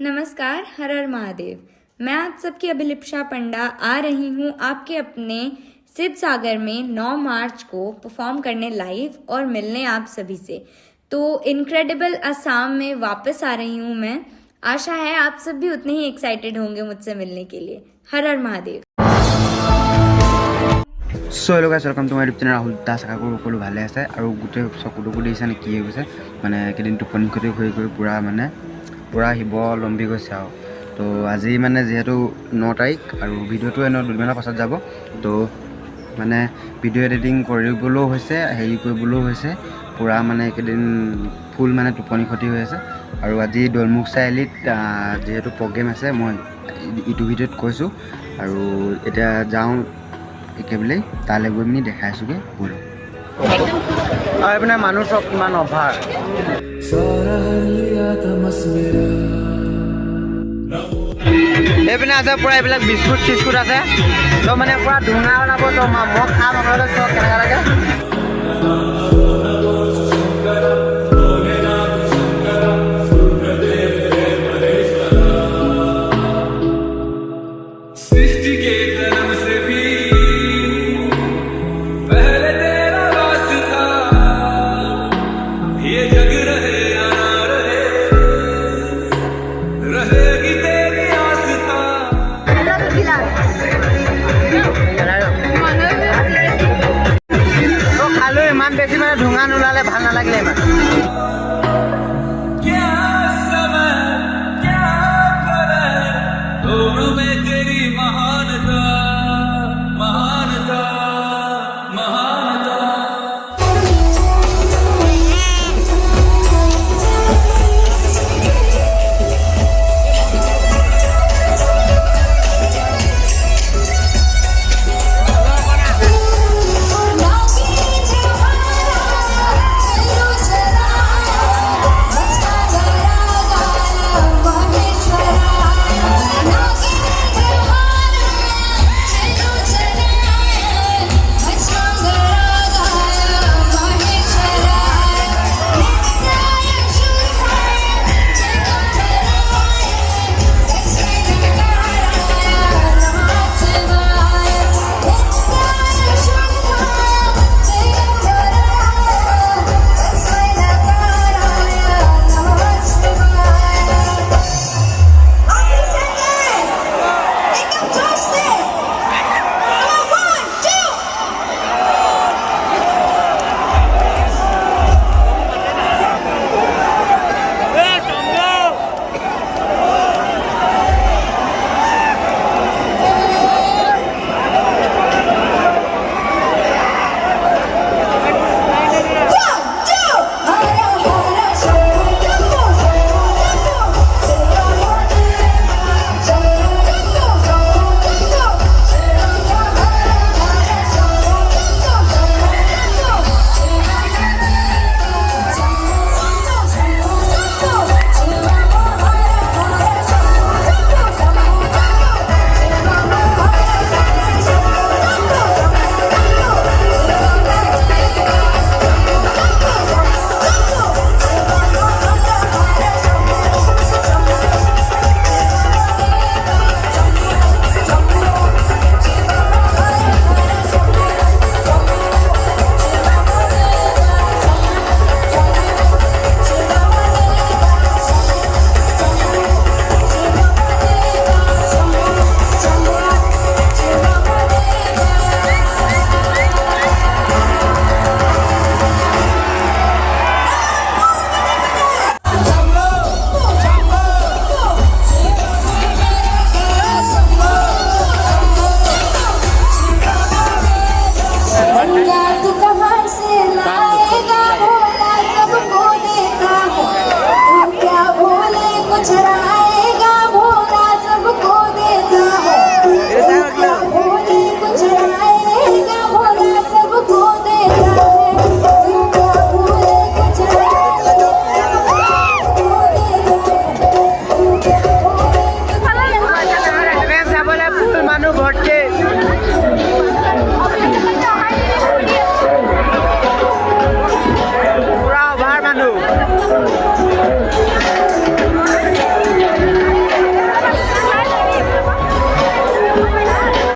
नमस्कार, हर हर महादेव। मैं आप सबकी अभिलिप्सा पंडा आ रही हूँ आपके अपने शिव सागर में 9 मार्च को परफॉर्म करने लाइव और मिलने आप सभी से। तो इनक्रेडिबल असम में वापस आ रही हूँ मैं। आशा है आप सब भी उतने ही एक्साइटेड होंगे मुझसे मिलने के लिए। हर हर Mahadev. So hello guys, welcome to my YouTube channel Rahul Das. आशा करूँ সকলো ভালে আছে আৰু গোটেই চকুটুকু দেখিছেনে কি হৈ গৈছে, মানে কেইদিন টোপনি ক্ষতি হৈ গৈ পুৰা শিৱ লম্বি গৈছে আৰু। তো আজি মানে যিহেতু 9 তাৰিখ আৰু ভিডিঅ'টো এনেও দুদিনমানৰ পাছত যাব, তো মানে ভিডিঅ' এডিটিং কৰিবলৈও হৈছে, হেৰি কৰিবলৈও হৈছে, পুৰা মানে কেইদিন ফুল মানে টোপনি ক্ষতি হৈ আছে। আৰু আজি দলমুখ চাৰিআলিত যিহেতু প্ৰগ্ৰেম আছে, মই ইটো ভিডিঅ'ত কৈছোঁ আৰু এতিয়া যাওঁ একেবাৰে তালৈ গৈ পিনি দেখাই আছোঁগৈ ব'লো। আৰু এইপিনে মানুহ চব কিমান অভাৰ। এইপিনে আছে পূৰা এইবিলাক বিস্কুট চিস্কুট আছে, তো মানে পূৰা ধোঁঙা ওলাব। তো মই খাম আপোনালোকে চব কেনেকৈ লাগে। ইমান বেছি মানে ধোঁঙা নোলালে ভাল নালাগিলে ইমান।